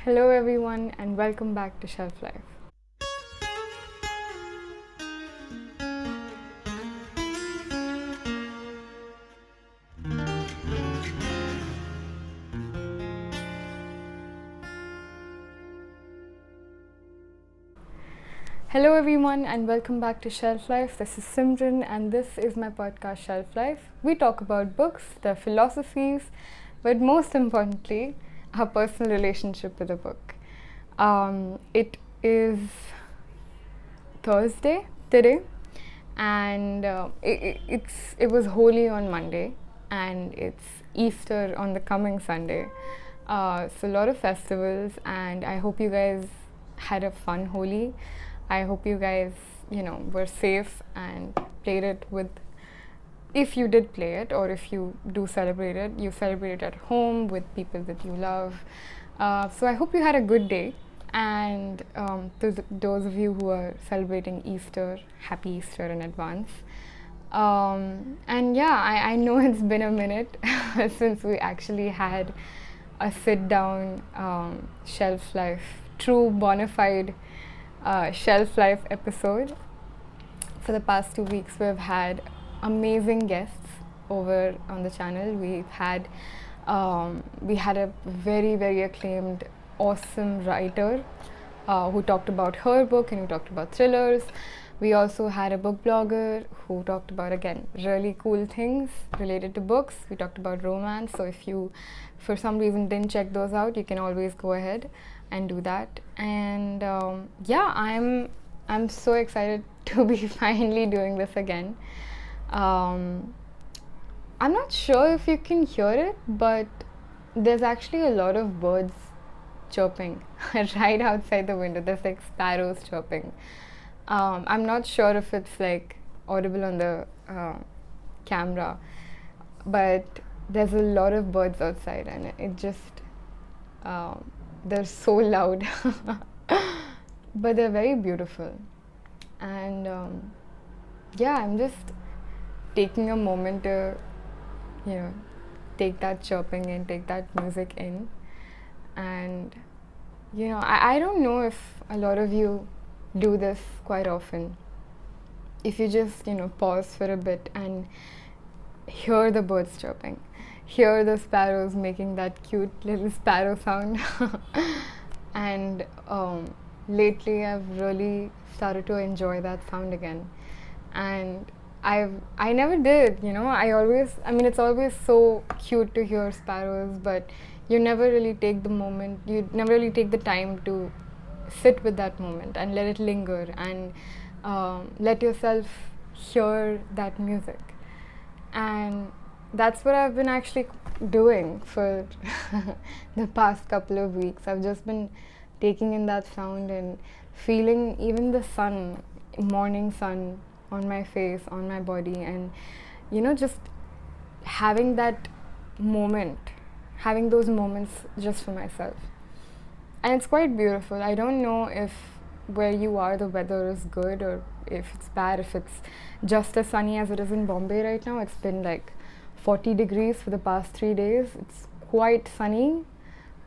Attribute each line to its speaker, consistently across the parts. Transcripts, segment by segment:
Speaker 1: Hello, everyone, and welcome back to Shelf Life. Hello, everyone, and welcome back to Shelf Life. This is Simran, and this is my podcast, Shelf Life. We talk about books, their philosophies, but most importantly, our personal relationship with a book. It is Thursday today, and it was Holi on Monday, and it's Easter on the coming Sunday. So a lot of festivals, and I hope you guys had a fun Holi. I hope you guys, were safe and played it with. If you did play it, or if you do celebrate it, you celebrate it at home with people that you love. So I hope you had a good day. And to those of you who are celebrating Easter, happy Easter in advance. And yeah, I know it's been a minute since we actually had a sit-down shelf life, true bona fide shelf life episode. For the past 2 weeks, we've had amazing guests over on the channel. We had a very, very acclaimed, awesome writer who talked about her book and who talked about thrillers. We also had a book blogger who talked about, again, really cool things related to books. We talked about romance. So if you, for some reason, didn't check those out, you can always go ahead and do that. And yeah, I'm so excited to be finally doing this again. I'm not sure if you can hear it, but there's actually a lot of birds chirping right outside the window. There's like sparrows chirping. I'm not sure if it's like audible on the camera, but there's a lot of birds outside, and it just they're so loud. But they're very beautiful. And yeah, I'm just taking a moment to take that chirping in, take that music in. And I don't know if a lot of you do this quite often. If you just pause for a bit and hear the birds chirping, hear the sparrows making that cute little sparrow sound. And lately I've really started to enjoy that sound again. And I never did, it's always so cute to hear sparrows, but you never really take the moment, you never really take the time to sit with that moment and let it linger, and let yourself hear that music. And that's what I've been actually doing for the past couple of weeks. I've just been taking in that sound and feeling even the sun, morning sun, on my face, on my body, and just having that moment, having those moments just for myself. And it's quite beautiful. I don't know if where you are the weather is good or if it's bad, if it's just as sunny as it is in Bombay right now. It's been like 40 degrees for the past 3 days. It's quite sunny,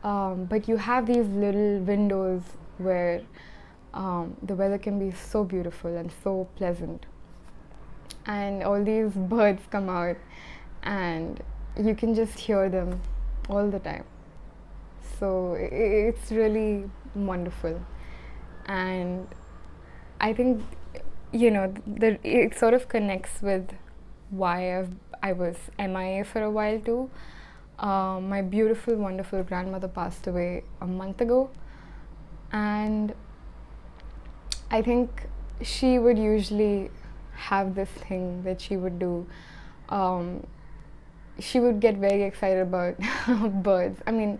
Speaker 1: but you have these little windows where the weather can be so beautiful and so pleasant. And all these birds come out, and you can just hear them all the time. So it's really wonderful. And I think, it sort of connects with why I was MIA for a while too. My beautiful, wonderful grandmother passed away a month ago. And I think she would usually have this thing that she would do. She would get very excited about birds. I mean,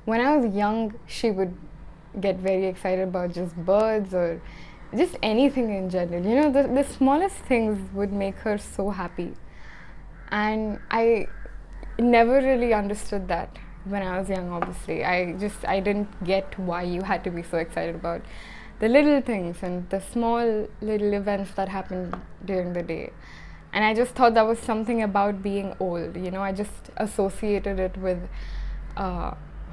Speaker 1: when I was young, she would get very excited about just birds or just anything in general. The smallest things would make her so happy. And I never really understood that when I was young, obviously. I didn't get why you had to be so excited about the little things and the small little events that happened during the day. And I just thought that was something about being old. I just associated it with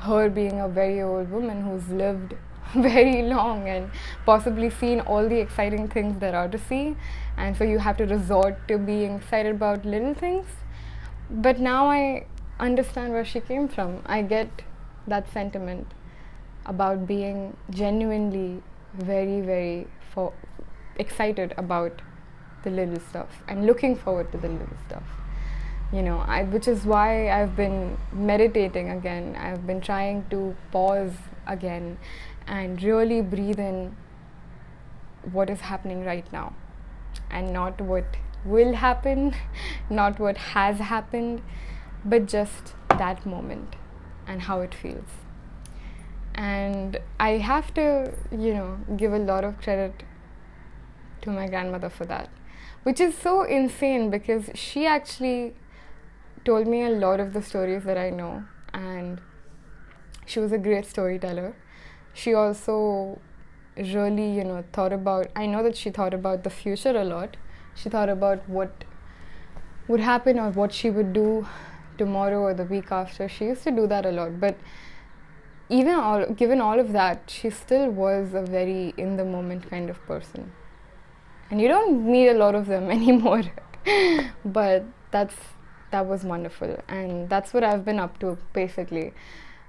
Speaker 1: her being a very old woman who's lived very long and possibly seen all the exciting things there are to see, and so you have to resort to being excited about little things. But now I understand where she came from. I get that sentiment about being genuinely very, very excited about the little stuff and looking forward to the little stuff. Which is why I've been meditating again. I've been trying to pause again and really breathe in what is happening right now, and not what will happen, not what has happened, but just that moment and how it feels. And I have to, give a lot of credit to my grandmother for that, which is so insane because she actually told me a lot of the stories that I know, and she was a great storyteller. She also really, thought about, I know that she thought about the future a lot. She thought about what would happen or what she would do tomorrow or the week after. She used to do that a lot, but given all of that, she still was a very in the moment kind of person. And you don't meet a lot of them anymore. But that was wonderful, and that's what I've been up to basically.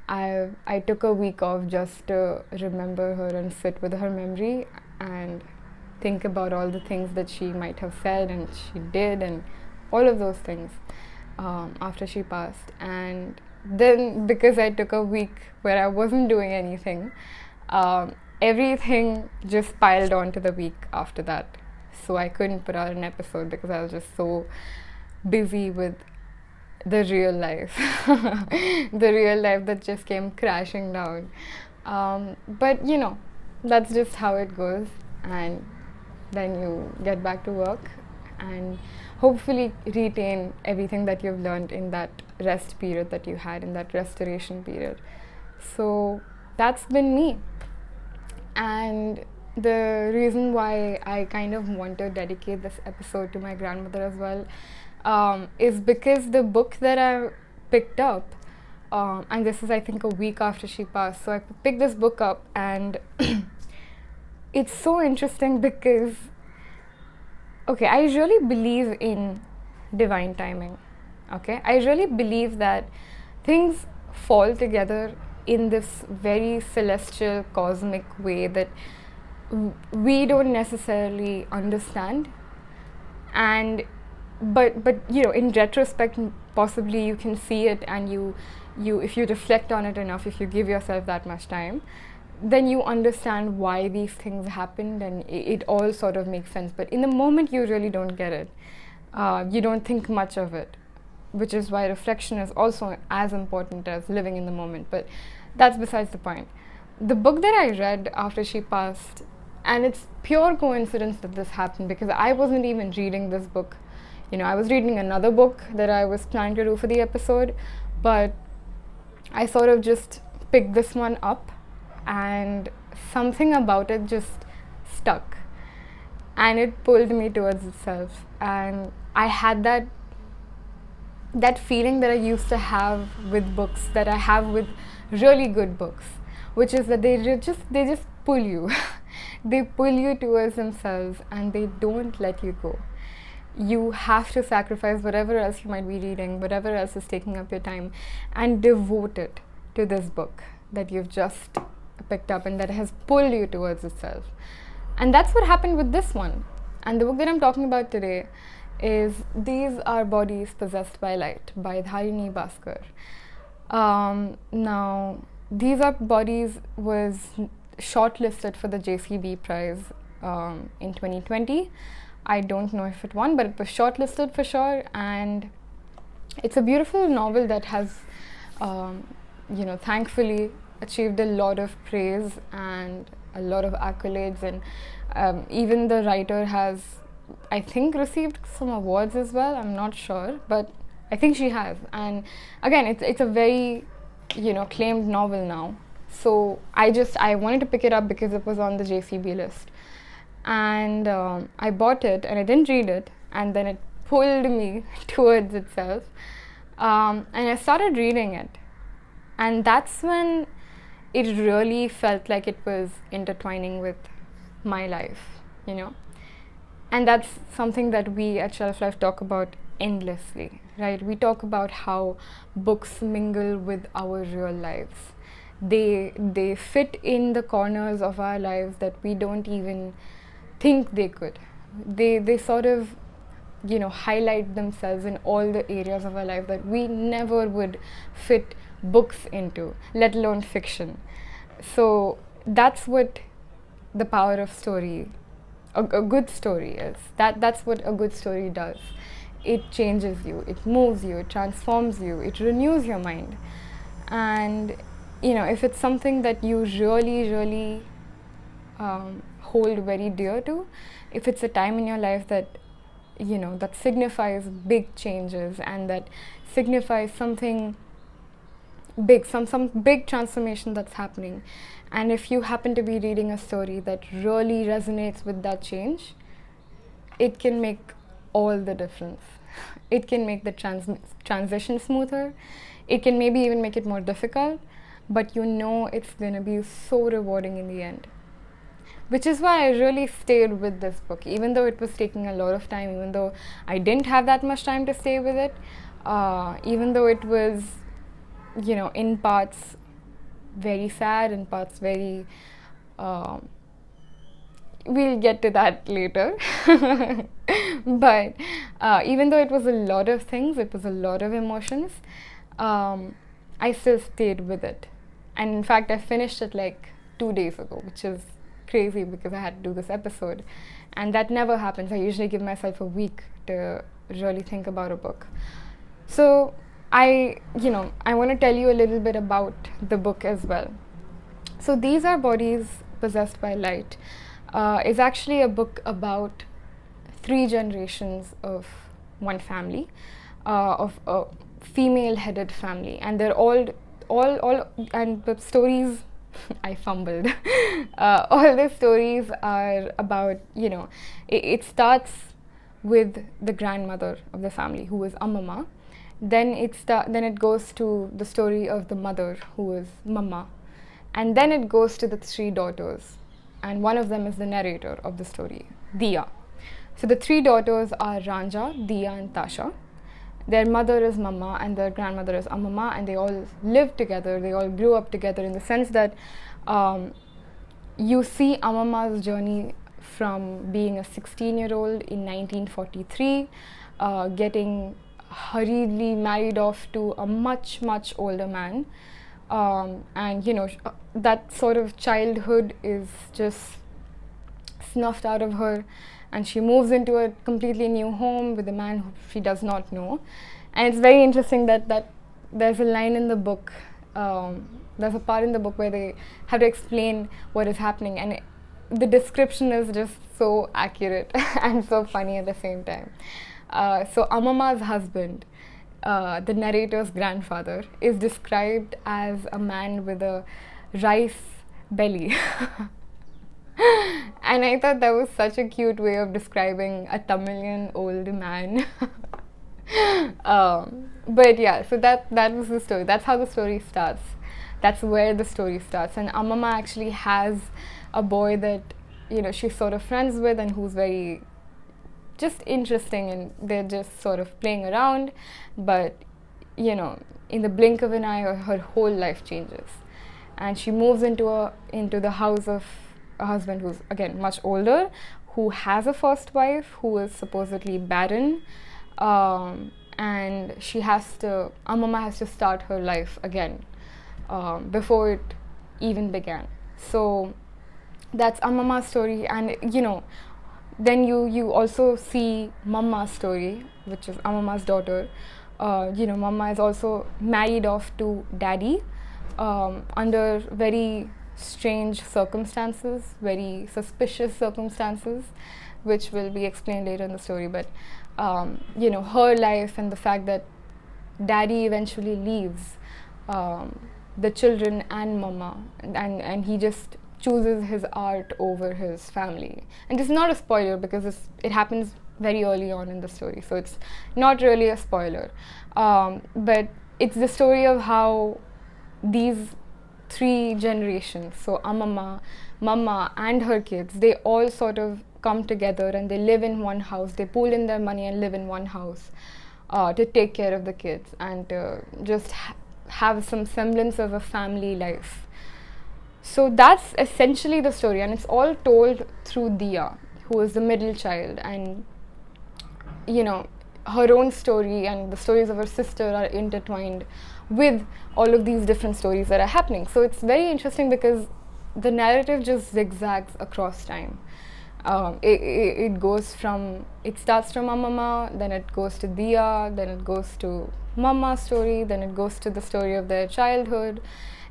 Speaker 1: I took a week off just to remember her and sit with her memory and think about all the things that she might have said and she did and all of those things after she passed. And then because I took a week where I wasn't doing anything, everything just piled onto the week after that. So I couldn't put out an episode because I was just so busy with the real life, the real life that just came crashing down. But that's just how it goes, and then you get back to work and hopefully retain everything that you've learned in that rest period that you had, in that restoration period. So that's been me. And the reason why I kind of want to dedicate this episode to my grandmother as well is because the book that I picked up, and this is I think a week after she passed, so I picked this book up, and it's so interesting because, okay, I really believe in divine timing, okay? I really believe that things fall together in this very celestial, cosmic way that we don't necessarily understand. And but in retrospect, possibly you can see it, and you if you reflect on it enough, if you give yourself that much time, then you understand why these things happened, and it all sort of makes sense. But in the moment, you really don't get it. You don't think much of it, which is why reflection is also as important as living in the moment. But that's besides the point. The book that I read after she passed, and it's pure coincidence that this happened because I wasn't even reading this book. I was reading another book that I was planning to do for the episode, but I sort of just picked this one up, and something about it just stuck, and it pulled me towards itself. And I had that feeling that I used to have with books, that I have with really good books, which is that they just pull you. They pull you towards themselves, and they don't let you go. You have to sacrifice whatever else you might be reading, whatever else is taking up your time, and devote it to this book that you've just picked up and that has pulled you towards itself. And that's what happened with this one. And the book that I'm talking about today is These Are Bodies Possessed by Light by Dharini Bhaskar. Now, These Are Bodies was shortlisted for the JCB prize in 2020. I don't know if it won, but it was shortlisted for sure. And it's a beautiful novel that has, thankfully achieved a lot of praise and a lot of accolades. And even the writer has, I think, received some awards as well. I'm not sure, but I think she has. And again, it's a very, claimed novel now. So I wanted to pick it up because it was on the JCB list. And I bought it, and I didn't read it, and then it pulled me towards itself. And I started reading it. And that's when it really felt like it was intertwining with my life, you know. And that's something that we at Shelf Life talk about endlessly, right? We talk about how books mingle with our real lives. They fit in the corners of our lives that we don't even think they could. They sort of, you know, highlight themselves in all the areas of our life that we never would fit books into, let alone fiction. So that's what the power of story, a good story is. That's what a good story does. It changes you, it moves you, it transforms you, it renews your mind. And you know, if it's something that you really hold very dear to, if it's a time in your life that, you know, that signifies big changes and that signifies something big, some big transformation that's happening, and if you happen to be reading a story that really resonates with that change, it can make all the difference. It can make the transition smoother. It can maybe even make it more difficult, but you know it's going to be so rewarding in the end. Which is why I really stayed with this book, even though it was taking a lot of time, even though I didn't have that much time to stay with it, even though it was, you know, in parts very sad, in parts very, we'll get to that later. But even though it was a lot of things, it was a lot of emotions, I still stayed with it. And in fact, I finished it like 2 days ago, which is crazy because I had to do this episode. And that never happens. I usually give myself a week to really think about a book. So I want to tell you a little bit about the book as well. So These Are Bodies Possessed by Light is actually a book about 3 generations of one family, of a female-headed family, and they're all and the stories I fumbled. All the stories are about, you know, it starts with the grandmother of the family, who is Amama. Then it goes to the story of the mother, who is Mama, and then it goes to the 3 daughters, and one of them is the narrator of the story, Diya. So the 3 daughters are Ranja, Diya, and Tasha. Their mother is Mama and their grandmother is Amama, and they all lived together, they all grew up together, in the sense that you see Amama's journey from being a 16-year-old in 1943, getting hurriedly married off to a much older man, and you know, that sort of childhood is just snuffed out of her, and she moves into a completely new home with a man who she does not know. And it's very interesting that there's a line in the book, there's a part in the book where they have to explain what is happening, and the description is just so accurate and so funny at the same time. So Amama's husband, the narrator's grandfather, is described as a man with a rice belly. And I thought that was such a cute way of describing a Tamilian old man. But yeah, so that was the story. That's how the story starts. That's where the story starts. And Amama actually has a boy that, you know, she's sort of friends with, and who's very just interesting, and they're just sort of playing around. But, you know, in the blink of an eye, her whole life changes. And she moves into the house of a husband who's, again, much older, who has a first wife who is supposedly barren, and Amama has to start her life again before it even began. So that's Amama's story. And you know, then you also see Mama's story, which is Amama's daughter. You know, Mama is also married off to Daddy under very strange circumstances, very suspicious circumstances, which will be explained later in the story. But you know, her life and the fact that Daddy eventually leaves the children and Mama, and he just chooses his art over his family. And it's not a spoiler because it happens very early on in the story, so it's not really a spoiler. But it's the story of how these three generations, so Amama, Mama, and her kids, they all sort of come together and they live in one house. They pool in their money and live in one house to take care of the kids and just have some semblance of a family life. So that's essentially the story, and it's all told through Diya, who is the middle child, and you know, her own story and the stories of her sister are intertwined with all of these different stories that are happening. So it's very interesting because the narrative just zigzags across time. It goes from, it starts from Amama, then it goes to Diya, then it goes to Mama's story, then it goes to the story of their childhood.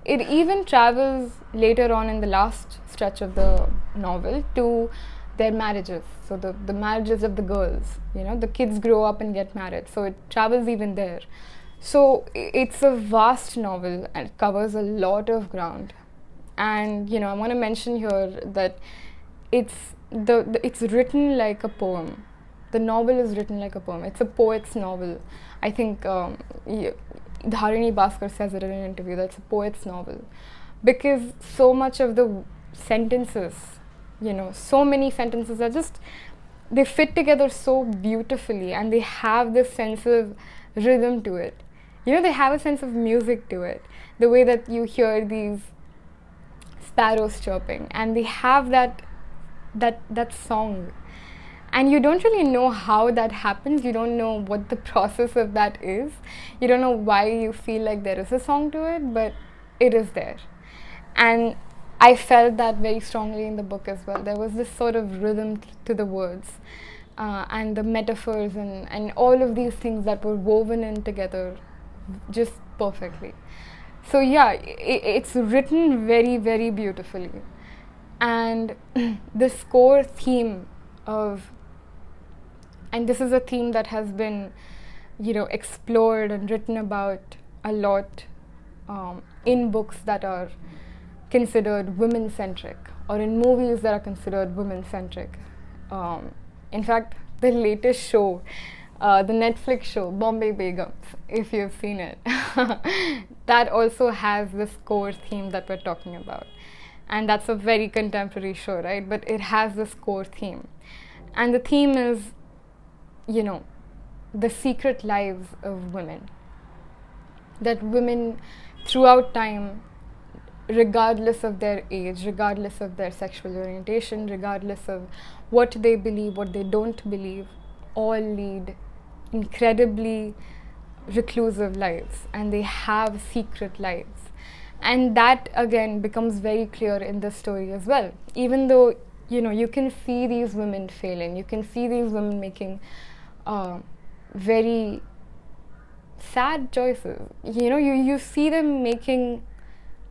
Speaker 1: It even travels later on in the last stretch of the novel to their marriages. So the marriages of the girls, you know, the kids grow up and get married. So it travels even there. So it's a vast novel and it covers a lot of ground. And you know, I want to mention here that it's written like a poem. The novel is written like a poem. It's a poet's novel. I think Dharini Bhaskar says it in an interview, that's a poet's novel. Because so much of the sentences, you know, so many sentences are just, they fit together so beautifully and they have this sense of rhythm to it. You know, they have a sense of music to it. The way that you hear these sparrows chirping, and they have that song. And you don't really know how that happens. You don't know what the process of that is. You don't know why you feel like there is a song to it, but it is there. And I felt that very strongly in the book as well. There was this sort of rhythm to the words and the metaphors and all of these things that were woven in together just perfectly. So yeah, it's written very, very beautifully. And this core theme of, and this is a theme that has been, you know, explored and written about a lot in books that are considered women-centric, or in movies that are considered women-centric. In fact, the latest show, the Netflix show, Bombay Begums, if you've seen it, that also has this core theme that we're talking about. And that's a very contemporary show, right? But it has this core theme. And the theme is, you know, the secret lives of women. That women throughout time, regardless of their age, regardless of their sexual orientation, regardless of what they believe, what they don't believe, all lead incredibly reclusive lives, and they have secret lives. And that again becomes very clear in the story as well. Even though, you know, you can see these women failing, you can see these women making very sad choices. You know, you see them making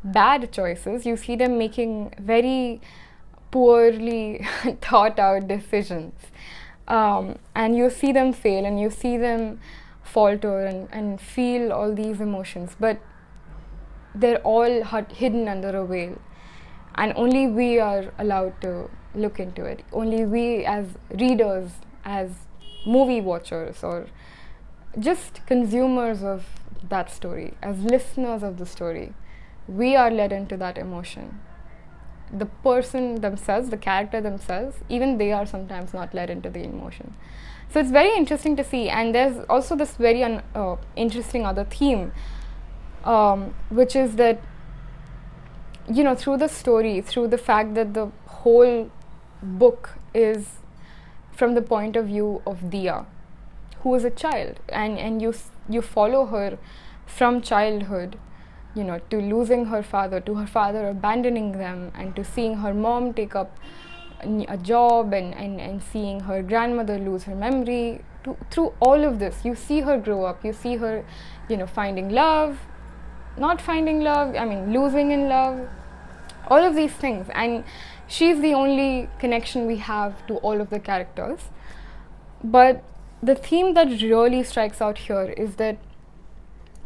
Speaker 1: bad choices, you see them making very poorly thought out decisions. And you see them fail and you see them falter and feel all these emotions. But they're all hidden under a veil, and only we are allowed to look into it. Only we as readers, as movie watchers, or just consumers of that story, as listeners of the story, we are led into that emotion. The person themselves, the character themselves, even they are sometimes not led into the emotion. So it's very interesting to see. And there's also this very interesting other theme, which is that, you know, through the story, through the fact that the whole book is from the point of view of Diya, who is a child, and you follow her from childhood, you know, to losing her father, to her father abandoning them, and to seeing her mom take up a job, and seeing her grandmother lose her memory. Through all of this, you see her grow up, you see her, you know, finding love, not finding love, I mean losing in love, all of these things. And she's the only connection we have to all of the characters. But the theme that really strikes out here is that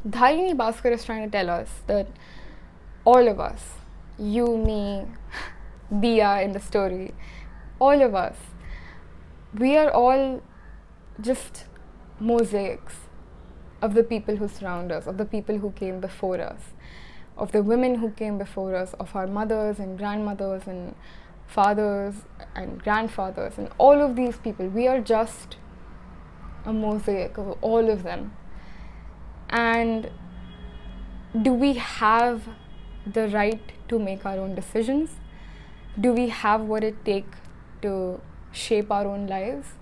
Speaker 1: Dharini Bhaskar is trying to tell us that all of us, you, me, Diya in the story, all of us, we are all just mosaics of the people who surround us, of the people who came before us. of the women who came before us, of our mothers and grandmothers and fathers and grandfathers and all of these people. We are just a mosaic of all of them. And do we have the right to make our own decisions? Do we have what it takes to shape our own lives?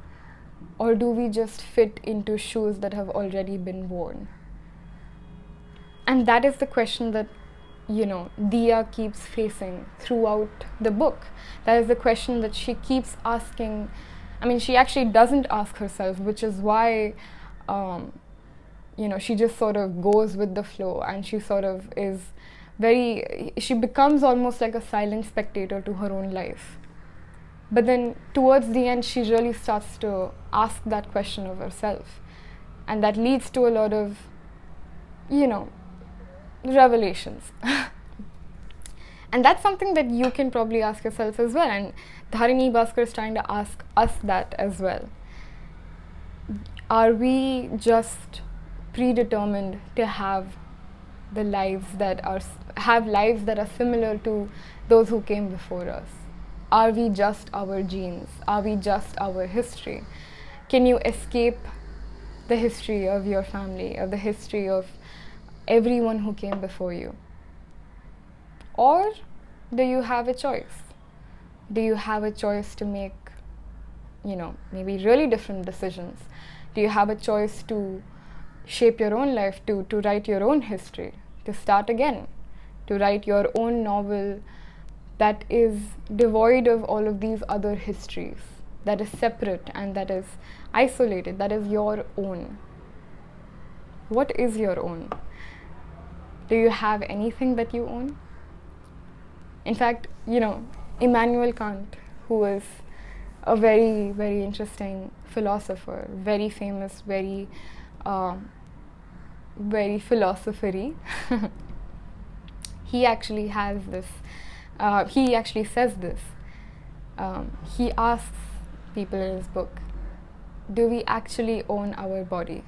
Speaker 1: Or do we just fit into shoes that have already been worn? And that is the question that, Dia keeps facing throughout the book. That is the question that she keeps asking. I mean, she actually doesn't ask herself, which is why, she just sort of goes with the flow, and she sort of she becomes almost like a silent spectator to her own life. But then towards the end, she really starts to ask that question of herself. And that leads to a lot of, revelations. And that's something that you can probably ask yourself as well. And Dharini Bhaskar is trying to ask us that as well. Are we just predetermined to have lives that are similar to those who came before us? Are we just our genes? Are we just our history? Can you escape the history of your family, of the history of everyone who came before you? Or do you have a choice? Do you have a choice to make, maybe really different decisions? Do you have a choice to shape your own life, to write your own history, to start again, to write your own novel that is devoid of all of these other histories, that is separate and that is isolated, that is your own? What is your own? Do you have anything that you own? In fact, Immanuel Kant, who was a very, very interesting philosopher, very famous, very philosopher-y, he actually has this, he actually says this. He asks people in his book, do we actually own our body?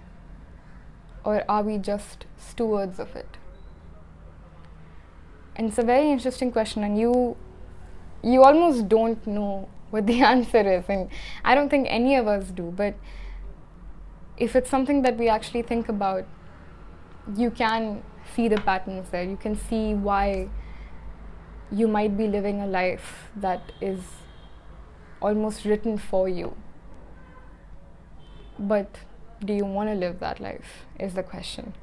Speaker 1: Or are we just stewards of it? And it's a very interesting question, and you almost don't know what the answer is, and I don't think any of us do, but if it's something that we actually think about, you can see the patterns there. You can see why you might be living a life that is almost written for you. But do you want to live that life is the question.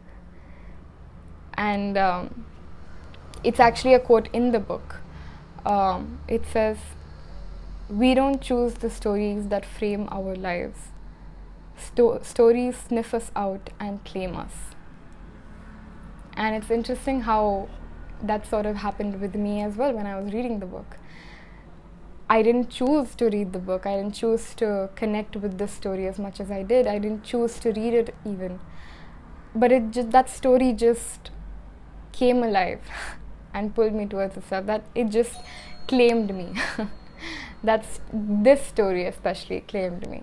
Speaker 1: And it's actually a quote in the book. It says, "We don't choose the stories that frame our lives. Stories sniff us out and claim us." And it's interesting how that sort of happened with me as well when I was reading the book. I didn't choose to read the book. I didn't choose to connect with this story as much as I did. I didn't choose to read it even. But that story just came alive and pulled me towards itself. That it just claimed me. This story especially claimed me.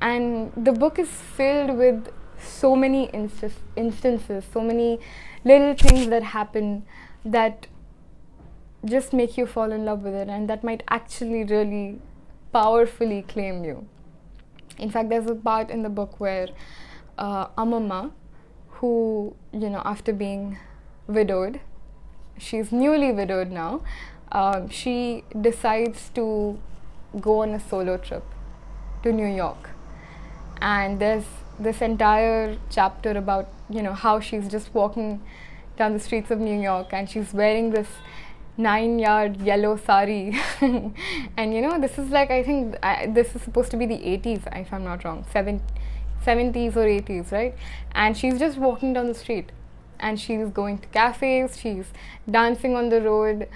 Speaker 1: And the book is filled with so many instances, so many little things that happen that just make you fall in love with it, and that might actually really powerfully claim you. In fact, there's a part in the book where Amama, who, after being widowed, she's newly widowed now, she decides to go on a solo trip to New York. And there's this entire chapter about, how she's just walking down the streets of New York and she's wearing this 9-yard yellow sari. And this is like, I think this is supposed to be the 80s, if I'm not wrong, 70s or 80s, right? And she's just walking down the street and she's going to cafes, she's dancing on the road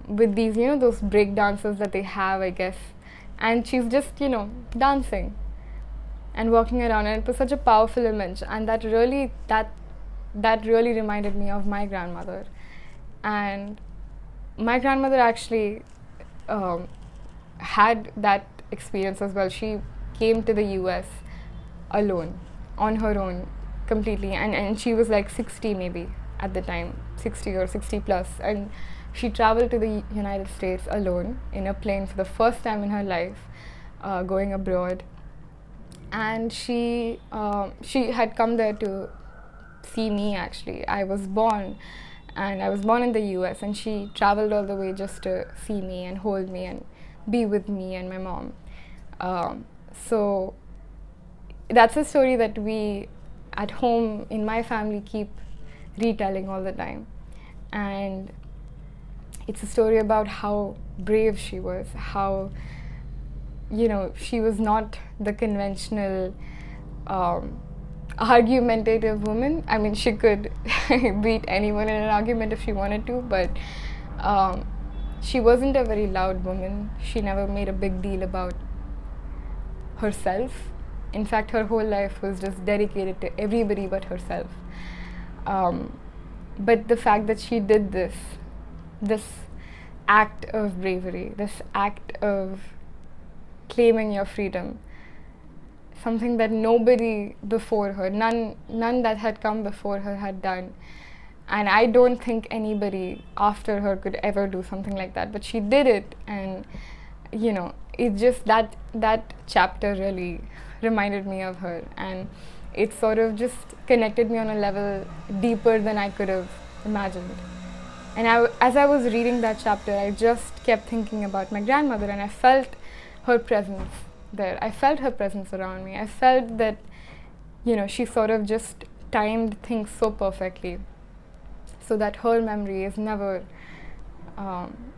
Speaker 1: with these, those break dances that they have, I guess. And she's just, dancing and walking around, and it was such a powerful image, and that really reminded me of my grandmother. And my grandmother actually had that experience as well. She came to the US alone, on her own, completely, and she was like 60 maybe at the time, 60 or 60 plus, and she traveled to the United States alone in a plane for the first time in her life, going abroad. And she had come there to see me. Actually, I was born in the US, and she traveled all the way just to see me and hold me and be with me and my mom. So that's a story that we at home in my family keep retelling all the time. And it's a story about how brave she was, how, she was not the conventional argumentative woman. I mean, she could beat anyone in an argument if she wanted to, but she wasn't a very loud woman. She never made a big deal about herself. In fact, her whole life was just dedicated to everybody but herself. But the fact that she did this act of bravery, this act of claiming your freedom, something that nobody before her, none that had come before her had done. And I don't think anybody after her could ever do something like that. But she did it, and it just that chapter really reminded me of her, and it sort of just connected me on a level deeper than I could have imagined. And as I was reading that chapter, I just kept thinking about my grandmother, and I felt her presence there. I felt her presence around me. I felt that, she sort of just timed things so perfectly so that her memory is never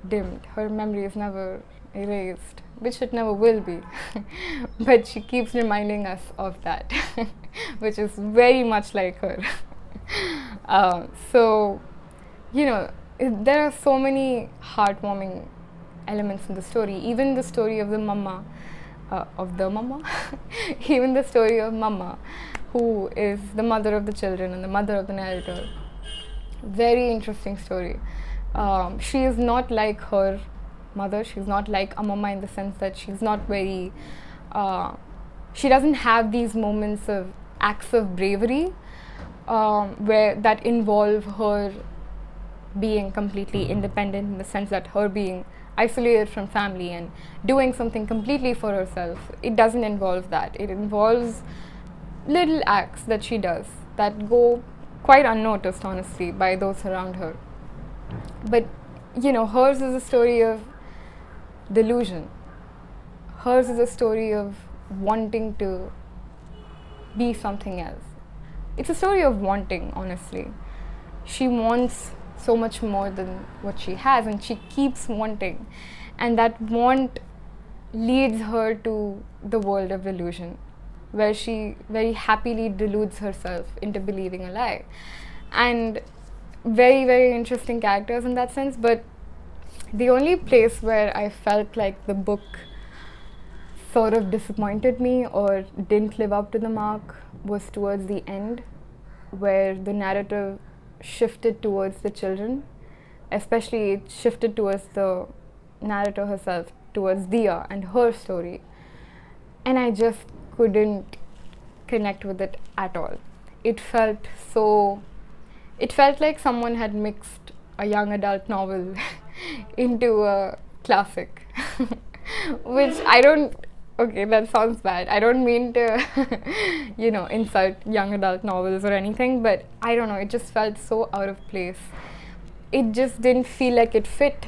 Speaker 1: dimmed. Her memory is never erased, which it never will be. But she keeps reminding us of that, which is very much like her. So, there are so many heartwarming elements in the story. Even the story of the mama, even the story of Mama, who is the mother of the children and the mother of the narrator. Very interesting story. She is not like her mother. She's not like a mama in the sense that she's not very, she doesn't have these moments of acts of bravery where that involve her being completely independent, in the sense that her being isolated from family and doing something completely for herself. It doesn't involve that. It involves little acts that she does that go quite unnoticed, honestly, by those around her. But hers is a story of delusion. Hers is a story of wanting to be something else. It's a story of wanting, honestly. She wants so much more than what she has, and she keeps wanting, and that want leads her to the world of delusion, where she very happily deludes herself into believing a lie. And very, very interesting characters in that sense. But the only place where I felt like the book sort of disappointed me or didn't live up to the mark was towards the end, where the narrative shifted towards the children. Especially it shifted towards the narrator herself, towards Dia and her story. And I just couldn't connect with it at all. It felt like someone had mixed a young adult novel into a classic. Which okay, that sounds bad. I don't mean to, insult young adult novels or anything, but I don't know, it just felt so out of place. It just didn't feel like it fit.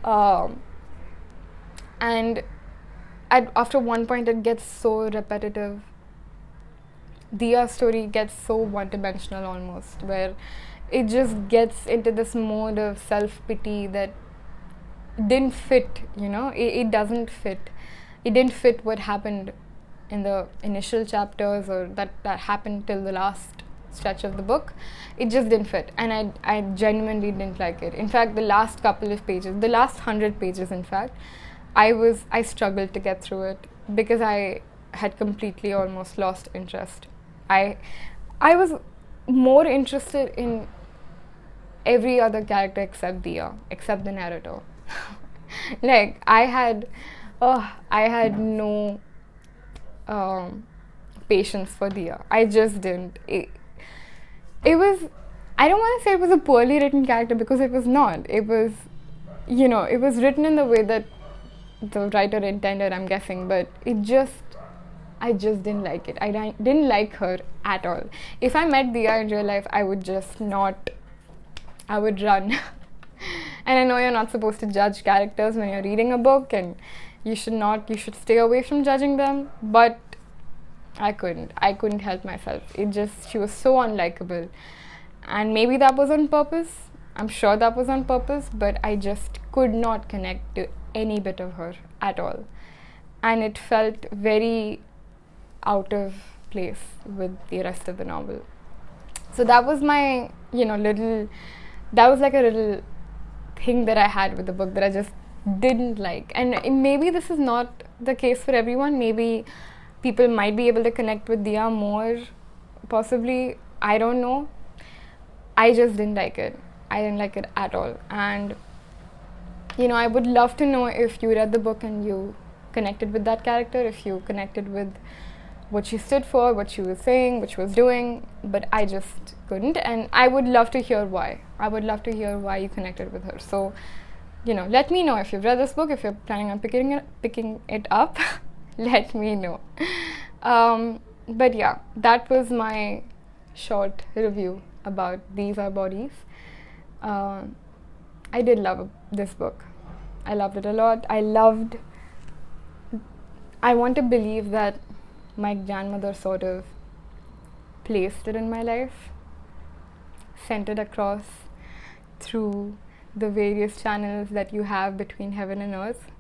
Speaker 1: And after one point, it gets so repetitive. Dia's story gets so one-dimensional almost, where it just gets into this mode of self-pity that didn't fit, it doesn't fit. It didn't fit what happened in the initial chapters or that happened till the last stretch of the book. It just didn't fit, and I genuinely didn't like it. In fact, the last couple of pages, the last 100 pages in fact, I struggled to get through it because I had completely almost lost interest. I was more interested in every other character except Dia, except the narrator. Like I had no patience for Dia. I just didn't. It was I don't want to say it was a poorly written character, because it was not. It was, it was written in the way that the writer intended, I'm guessing, but I just didn't like it. I didn't like her at all. If I met Diya in real life, I would just not, I would run. And I know you're not supposed to judge characters when you're reading a book, and you should stay away from judging them, but I couldn't help myself. She was so unlikable. And maybe that was on purpose. I'm sure that was on purpose, but I just could not connect to any bit of her at all. And it felt very out of place with the rest of the novel. So that was my, that was like a little thing that I had with the book that I just didn't like. And maybe this is not the case for everyone. Maybe people might be able to connect with Diya more, possibly. I don't know. I just didn't like it. I didn't like it at all. And, I would love to know if you read the book and you connected with that character, if you connected with what she stood for, what she was saying, what she was doing, but I just couldn't. And I would love to hear why. I would love to hear why you connected with her. So, let me know if you've read this book, if you're planning on picking it up. Let me know. But yeah, that was my short review about These Are Bodies. I did love this book. I loved it a lot. I want to believe that my grandmother sort of placed it in my life, sent it across through the various channels that you have between heaven and earth.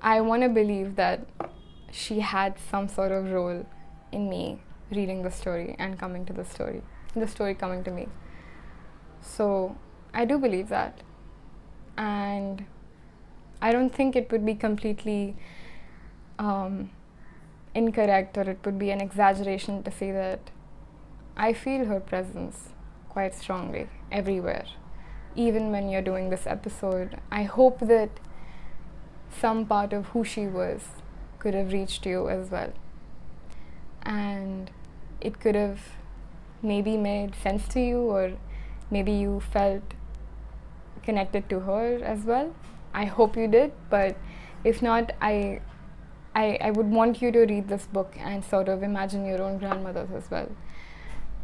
Speaker 1: I want to believe that she had some sort of role in me reading the story and coming to the story coming to me. So I do believe that. And I don't think it would be completely incorrect, or it would be an exaggeration to say that I feel her presence quite strongly everywhere. Even when you're doing this episode, I hope that some part of who she was could have reached you as well. And it could have maybe made sense to you, or maybe you felt connected to her as well. I hope you did, but if not, I would want you to read this book and sort of imagine your own grandmothers as well.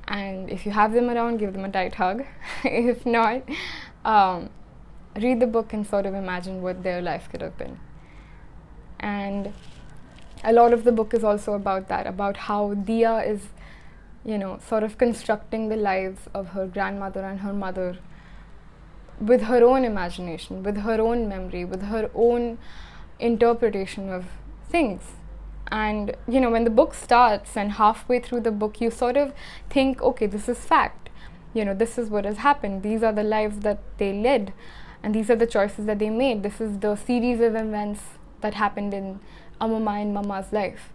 Speaker 1: And if you have them around, give them a tight hug. If not, read the book and sort of imagine what their life could have been. And a lot of the book is also about that, about how Diya is, sort of constructing the lives of her grandmother and her mother with her own imagination, with her own memory, with her own interpretation of things. And, when the book starts and halfway through the book, you sort of think, okay, this is fact. This is what has happened. These are the lives that they led, and these are the choices that they made. This is the series of events that happened in Amama and Mama's life.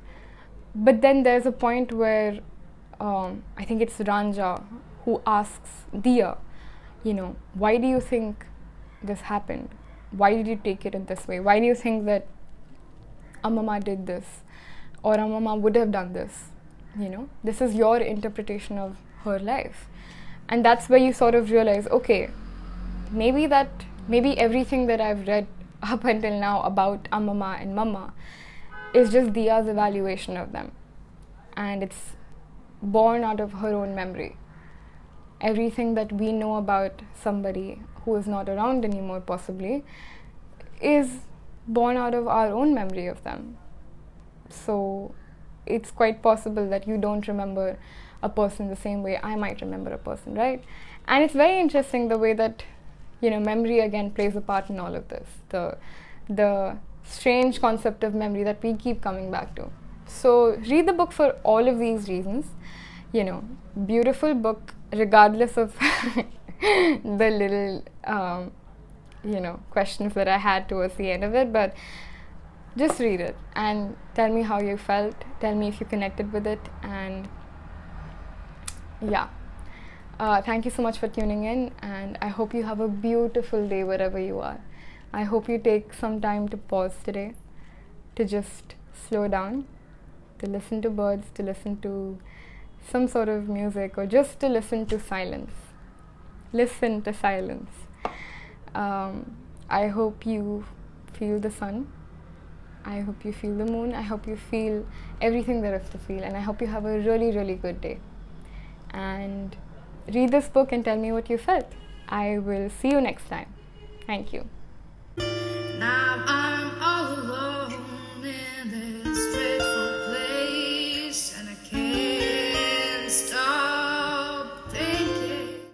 Speaker 1: But then there's a point where I think it's Ranja who asks Diya, why do you think this happened? Why did you take it in this way? Why do you think that Amama did this, or Amama would have done this? This is your interpretation of her life. And that's where you sort of realize, okay, maybe everything that I've read up until now about Amama and Mama is just Diya's evaluation of them. And it's born out of her own memory. Everything that we know about somebody who is not around anymore, possibly, is born out of our own memory of them. So it's quite possible that you don't remember a person the same way I might remember a person, right? And it's very interesting the way that, memory again plays a part in all of this. The strange concept of memory that we keep coming back to. So read the book for all of these reasons. Beautiful book, regardless of the little, questions that I had towards the end of it. But just read it and tell me how you felt. Tell me if you connected with it. And yeah. Thank you so much for tuning in, and I hope you have a beautiful day wherever you are. I hope you take some time to pause today, to just slow down, to listen to birds, to listen to some sort of music, or just to listen to silence. Listen to silence. I hope you feel the sun. I hope you feel the moon. I hope you feel everything there is to feel. And I hope you have a really, really good day. And read this book and tell me what you felt. I will see you next time. Thank you.